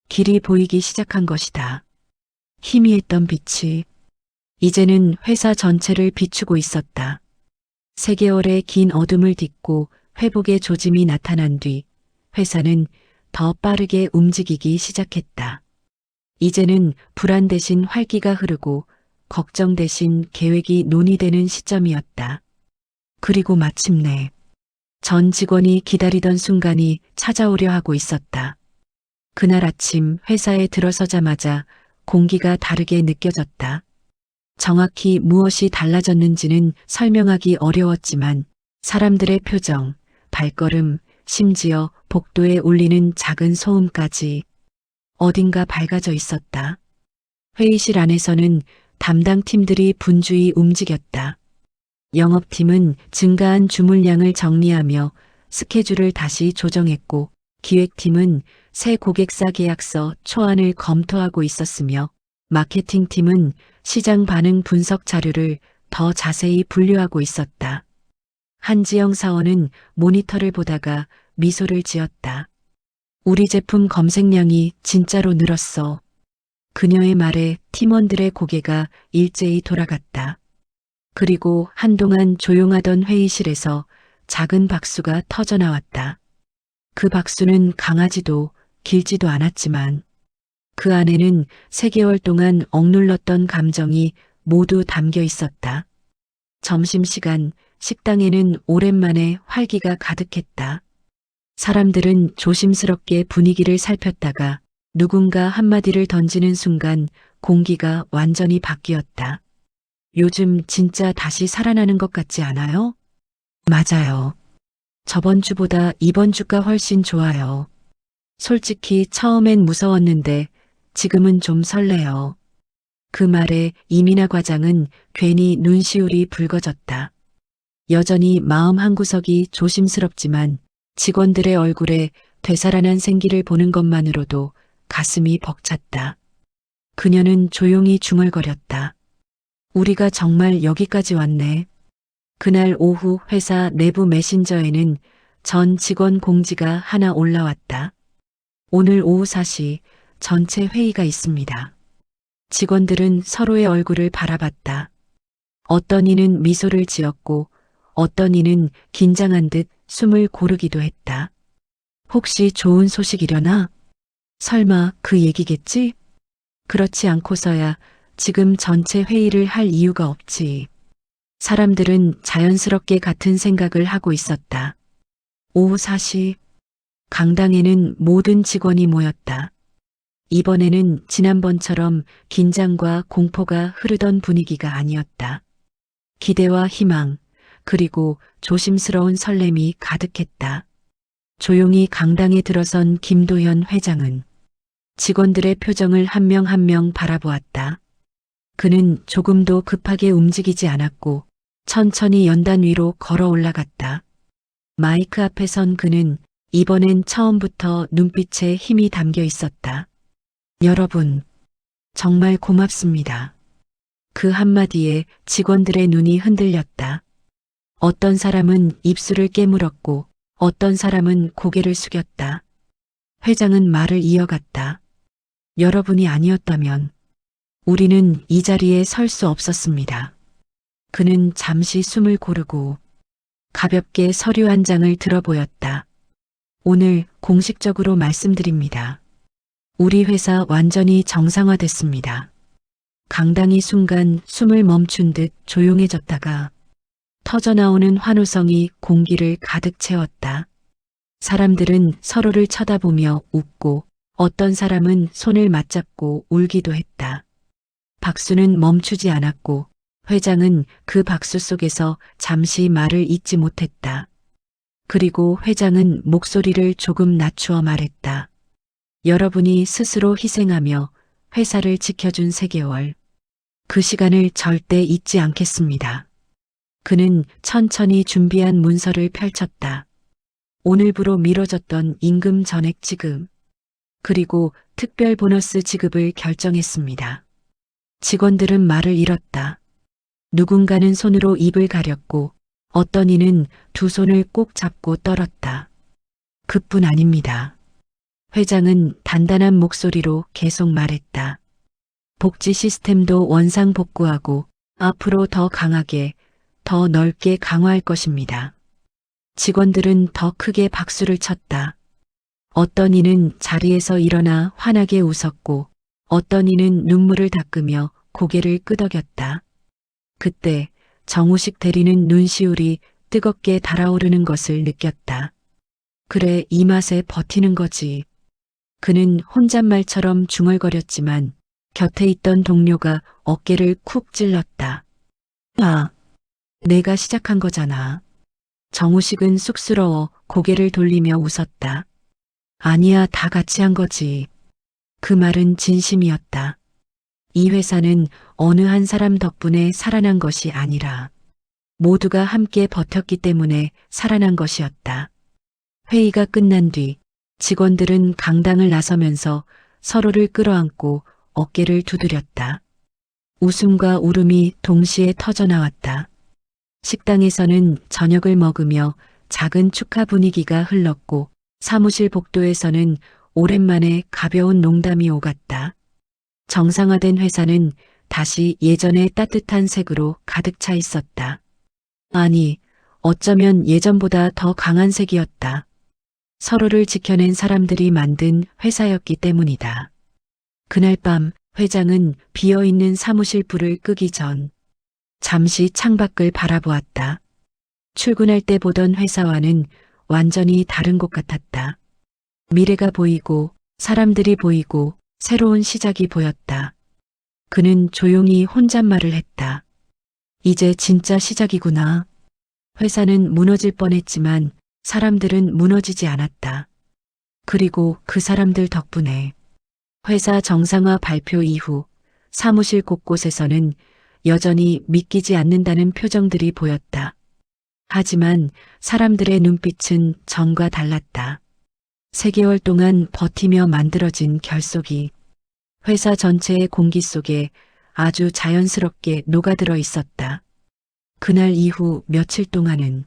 길이 보이기 시작한 것이다. 희미했던 빛이 이제는 회사 전체를 비추고 있었다. 3개월의 긴 어둠을 딛고 회복의 조짐이 나타난 뒤 회사는 더 빠르게 움직이기 시작했다. 이제는 불안 대신 활기가 흐르고 걱정 대신 계획이 논의되는 시점이었다. 그리고 마침내 전 직원이 기다리던 순간이 찾아오려 하고 있었다. 그날 아침 회사에 들어서자마자 공기가 다르게 느껴졌다. 정확히 무엇이 달라졌는지는 설명하기 어려웠지만 사람들의 표정, 발걸음, 심지어 복도에 울리는 작은 소음까지 어딘가 밝아져 있었다. 회의실 안에서는 담당 팀들이 분주히 움직였다. 영업팀은 증가한 주문량을 정리하며 스케줄을 다시 조정했고 기획팀은 새 고객사 계약서 초안을 검토하고 있었으며 마케팅팀은 시장 반응 분석 자료를 더 자세히 분류하고 있었다. 한지영 사원은 모니터를 보다가 미소를 지었다. 우리 제품 검색량이 진짜로 늘었어. 그녀의 말에 팀원들의 고개가 일제히 돌아갔다. 그리고 한동안 조용하던 회의실에서 작은 박수가 터져나왔다. 그 박수는 강하지도 길지도 않았지만 그 안에는 3개월 동안 억눌렀던 감정이 모두 담겨 있었다. 점심시간 식당에는 오랜만에 활기가 가득했다. 사람들은 조심스럽게 분위기를 살폈다가 누군가 한마디를 던지는 순간 공기가 완전히 바뀌었다. 요즘 진짜 다시 살아나는 것 같지 않아요? 맞아요. 저번 주보다 이번 주가 훨씬 좋아요. 솔직히 처음엔 무서웠는데 지금은 좀 설레요. 그 말에 이민아 과장은 괜히 눈시울이 붉어졌다. 여전히 마음 한구석이 조심스럽지만 직원들의 얼굴에 되살아난 생기를 보는 것만으로도 가슴이 벅찼다. 그녀는 조용히 중얼거렸다. 우리가 정말 여기까지 왔네. 그날 오후 회사 내부 메신저에는 전 직원 공지가 하나 올라왔다. 오늘 오후 4시 전체 회의가 있습니다. 직원들은 서로의 얼굴을 바라봤다. 어떤 이는 미소를 지었고 어떤 이는 긴장한 듯 숨을 고르기도 했다. 혹시 좋은 소식이려나? 설마 그 얘기겠지? 그렇지 않고서야 지금 전체 회의를 할 이유가 없지. 사람들은 자연스럽게 같은 생각을 하고 있었다. 오후 4시 강당에는 모든 직원이 모였다. 이번에는 지난번처럼 긴장과 공포가 흐르던 분위기가 아니었다. 기대와 희망, 그리고 조심스러운 설렘이 가득했다. 조용히 강당에 들어선 김도현 회장은 직원들의 표정을 한 명 한 명 바라보았다. 그는 조금도 급하게 움직이지 않았고 천천히 연단 위로 걸어 올라갔다. 마이크 앞에 선 그는 이번엔 처음부터 눈빛에 힘이 담겨 있었다. 여러분, 정말 고맙습니다. 그 한마디에 직원들의 눈이 흔들렸다. 어떤 사람은 입술을 깨물었고 어떤 사람은 고개를 숙였다. 회장은 말을 이어갔다. 여러분이 아니었다면 우리는 이 자리에 설 수 없었습니다. 그는 잠시 숨을 고르고 가볍게 서류 한 장을 들어보였다. 오늘 공식적으로 말씀드립니다. 우리 회사 완전히 정상화됐습니다. 강당이 순간 숨을 멈춘 듯 조용해졌다가 터져나오는 환호성이 공기를 가득 채웠다. 사람들은 서로를 쳐다보며 웃고 어떤 사람은 손을 맞잡고 울기도 했다. 박수는 멈추지 않았고 회장은 그 박수 속에서 잠시 말을 잇지 못했다. 그리고 회장은 목소리를 조금 낮추어 말했다. 여러분이 스스로 희생하며 회사를 지켜준 3개월. 그 시간을 절대 잊지 않겠습니다. 그는 천천히 준비한 문서를 펼쳤다. 오늘부로 미뤄졌던 임금 전액 지급, 그리고 특별 보너스 지급을 결정했습니다. 직원들은 말을 잃었다. 누군가는 손으로 입을 가렸고 어떤 이는 두 손을 꼭 잡고 떨었다. 그뿐 아닙니다. 회장은 단단한 목소리로 계속 말했다. 복지 시스템도 원상복구하고 앞으로 더 강하게, 더 넓게 강화할 것입니다. 직원들은 더 크게 박수를 쳤다. 어떤 이는 자리에서 일어나 환하게 웃었고 어떤 이는 눈물을 닦으며 고개를 끄덕였다. 그때 정우식 대리는 눈시울이 뜨겁게 달아오르는 것을 느꼈다. 그래, 이 맛에 버티는 거지. 그는 혼잣말처럼 중얼거렸지만 곁에 있던 동료가 어깨를 쿡 찔렀다. 아, 내가 시작한 거잖아. 정우식은 쑥스러워 고개를 돌리며 웃었다. 아니야, 다 같이 한 거지. 그 말은 진심이었다. 이 회사는 어느 한 사람 덕분에 살아난 것이 아니라 모두가 함께 버텼기 때문에 살아난 것이었다. 회의가 끝난 뒤 직원들은 강당을 나서면서 서로를 끌어안고 어깨를 두드렸다. 웃음과 울음이 동시에 터져나왔다. 식당에서는 저녁을 먹으며 작은 축하 분위기가 흘렀고 사무실 복도에서는 오랜만에 가벼운 농담이 오갔다. 정상화된 회사는 다시 예전의 따뜻한 색으로 가득 차 있었다. 아니, 어쩌면 예전보다 더 강한 색이었다. 서로를 지켜낸 사람들이 만든 회사였기 때문이다. 그날 밤 회장은 비어있는 사무실 불을 끄기 전 잠시 창밖을 바라보았다. 출근할 때 보던 회사와는 완전히 다른 곳 같았다. 미래가 보이고 사람들이 보이고 새로운 시작이 보였다. 그는 조용히 혼잣말을 했다. 이제 진짜 시작이구나. 회사는 무너질 뻔했지만 사람들은 무너지지 않았다. 그리고 그 사람들 덕분에 회사 정상화 발표 이후 사무실 곳곳에서는 여전히 믿기지 않는다는 표정들이 보였다. 하지만 사람들의 눈빛은 전과 달랐다. 3개월 동안 버티며 만들어진 결속이 회사 전체의 공기 속에 아주 자연스럽게 녹아들어 있었다. 그날 이후 며칠 동안은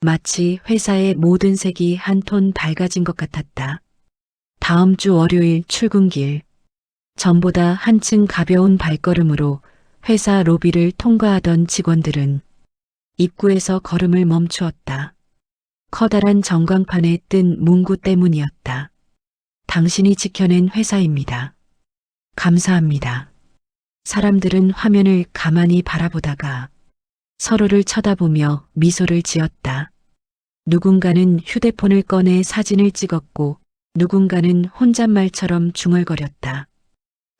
마치 회사의 모든 색이 한 톤 밝아진 것 같았다. 다음 주 월요일 출근길, 전보다 한층 가벼운 발걸음으로 회사 로비를 통과하던 직원들은 입구에서 걸음을 멈추었다. 커다란 전광판에 뜬 문구 때문이었다. 당신이 지켜낸 회사입니다. 감사합니다. 사람들은 화면을 가만히 바라보다가 서로를 쳐다보며 미소를 지었다. 누군가는 휴대폰을 꺼내 사진을 찍었고 누군가는 혼잣말처럼 중얼거렸다.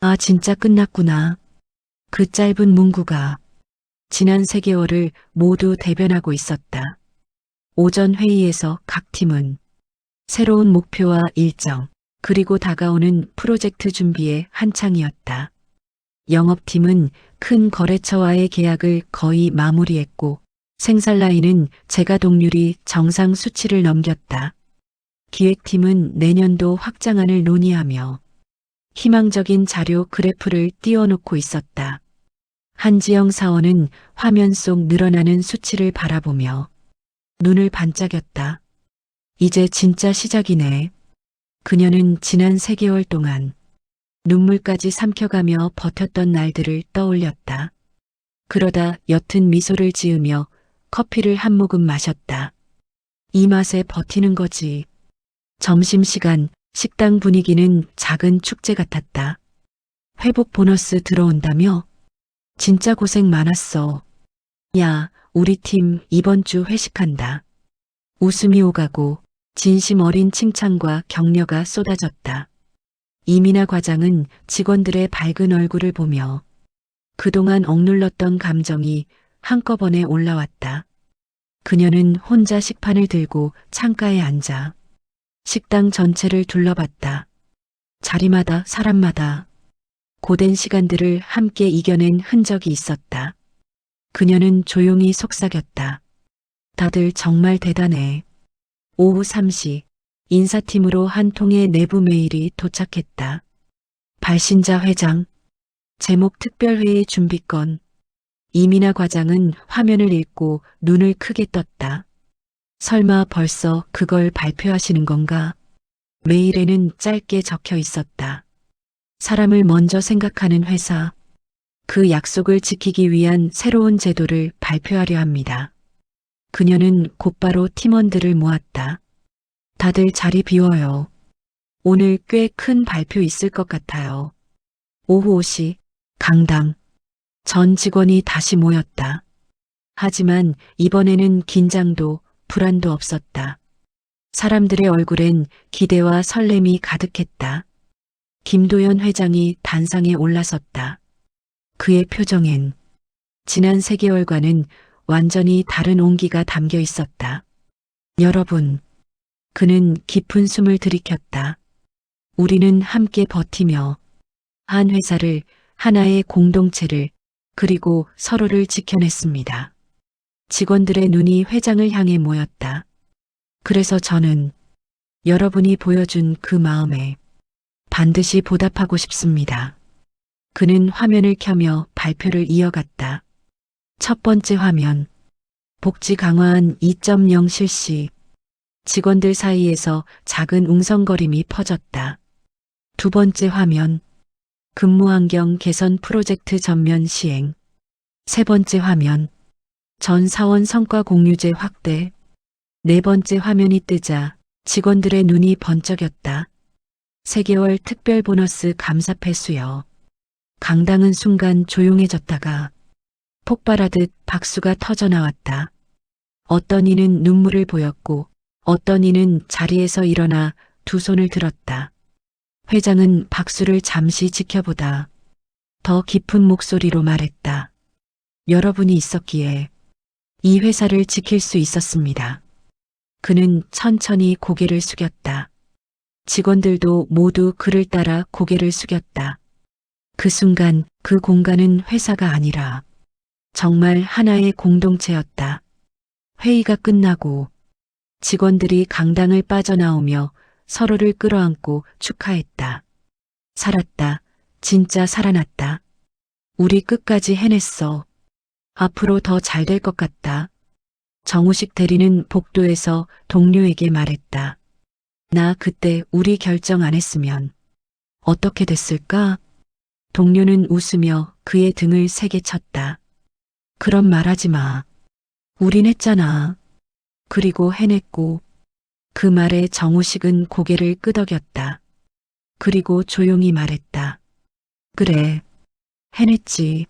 아, 진짜 끝났구나. 그 짧은 문구가 지난 3개월을 모두 대변하고 있었다. 오전 회의에서 각 팀은 새로운 목표와 일정, 그리고 다가오는 프로젝트 준비에 한창이었다. 영업팀은 큰 거래처와의 계약을 거의 마무리했고 생산 라인은 제가 동률이 정상 수치를 넘겼다. 기획팀은 내년도 확장안을 논의하며 희망적인 자료 그래프를 띄워놓고 있었다. 한지영 사원은 화면 속 늘어나는 수치를 바라보며 눈을 반짝였다. 이제 진짜 시작이네. 그녀는 지난 3개월 동안 눈물까지 삼켜가며 버텼던 날들을 떠올렸다. 그러다 옅은 미소를 지으며 커피를 한 모금 마셨다. 이 맛에 버티는 거지. 점심시간 식당 분위기는 작은 축제 같았다. 회복 보너스 들어온다며? 진짜 고생 많았어. 야, 우리 팀 이번 주 회식한다. 웃음이 오가고 진심 어린 칭찬과 격려가 쏟아졌다. 이민아 과장은 직원들의 밝은 얼굴을 보며 그동안 억눌렀던 감정이 한꺼번에 올라왔다. 그녀는 혼자 식판을 들고 창가에 앉아 식당 전체를 둘러봤다. 자리마다 사람마다 고된 시간들을 함께 이겨낸 흔적이 있었다. 그녀는 조용히 속삭였다. 다들 정말 대단해. 오후 3시 인사팀으로 한 통의 내부 메일이 도착했다. 발신자 회장, 제목 특별회의 준비건. 이민아 과장은 화면을 읽고 눈을 크게 떴다. 설마 벌써 그걸 발표하시는 건가? 메일에는 짧게 적혀 있었다. 사람을 먼저 생각하는 회사. 그 약속을 지키기 위한 새로운 제도를 발표하려 합니다. 그녀는 곧바로 팀원들을 모았다. 다들 자리 비워요. 오늘 꽤 큰 발표 있을 것 같아요. 오후 5시 강당. 전 직원이 다시 모였다. 하지만 이번에는 긴장도 불안도 없었다. 사람들의 얼굴엔 기대와 설렘이 가득했다. 김도연 회장이 단상에 올라섰다. 그의 표정엔 지난 3개월과는 완전히 다른 온기가 담겨 있었다. 여러분, 그는 깊은 숨을 들이켰다. 우리는 함께 버티며 한 회사를, 하나의 공동체를, 그리고 서로를 지켜냈습니다. 직원들의 눈이 회장을 향해 모였다. 그래서 저는 여러분이 보여준 그 마음에 반드시 보답하고 싶습니다. 그는 화면을 켜며 발표를 이어갔다. 첫 번째 화면. 복지 강화안 2.0 실시. 직원들 사이에서 작은 웅성거림이 퍼졌다. 두 번째 화면. 근무 환경 개선 프로젝트 전면 시행. 세 번째 화면. 전 사원 성과 공유제 확대. 네 번째 화면이 뜨자 직원들의 눈이 번쩍였다. 3개월 특별 보너스 감사 패수요. 강당은 순간 조용해졌다가 폭발하듯 박수가 터져나왔다. 어떤 이는 눈물을 보였고 어떤 이는 자리에서 일어나 두 손을 들었다. 회장은 박수를 잠시 지켜보다 더 깊은 목소리로 말했다. 여러분이 있었기에 이 회사를 지킬 수 있었습니다. 그는 천천히 고개를 숙였다. 직원들도 모두 그를 따라 고개를 숙였다. 그 순간 그 공간은 회사가 아니라 정말 하나의 공동체였다. 회의가 끝나고 직원들이 강당을 빠져나오며 서로를 끌어안고 축하했다. 살았다. 진짜 살아났다. 우리 끝까지 해냈어. 앞으로 더 잘 될 것 같다. 정우식 대리는 복도에서 동료에게 말했다. 나 그때 우리 결정 안 했으면 어떻게 됐을까? 동료는 웃으며 그의 등을 세게 쳤다. 그런 말 하지 마. 우린 했잖아. 그리고 해냈고. 그 말에 정우식은 고개를 끄덕였다. 그리고 조용히 말했다. 그래. 해냈지.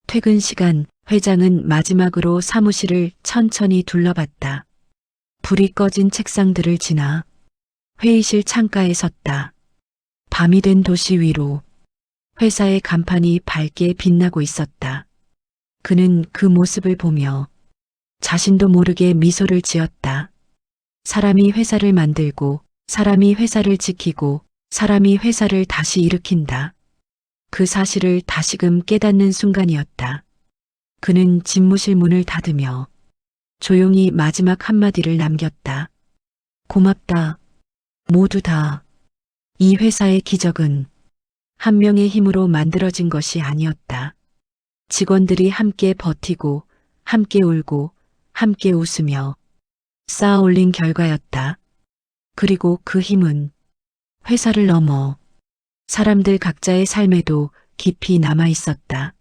퇴근 시간 회장은 마지막으로 사무실을 천천히 둘러봤다. 불이 꺼진 책상들을 지나 회의실 창가에 섰다. 밤이 된 도시 위로 회사의 간판이 밝게 빛나고 있었다. 그는 그 모습을 보며 자신도 모르게 미소를 지었다. 사람이 회사를 만들고, 사람이 회사를 지키고, 사람이 회사를 다시 일으킨다. 그 사실을 다시금 깨닫는 순간이었다. 그는 집무실 문을 닫으며 조용히 마지막 한마디를 남겼다. 고맙다. 모두 다. 이 회사의 기적은 한 명의 힘으로 만들어진 것이 아니었다. 직원들이 함께 버티고, 함께 울고, 함께 웃으며 쌓아 올린 결과였다. 그리고 그 힘은 회사를 넘어 사람들 각자의 삶에도 깊이 남아 있었다.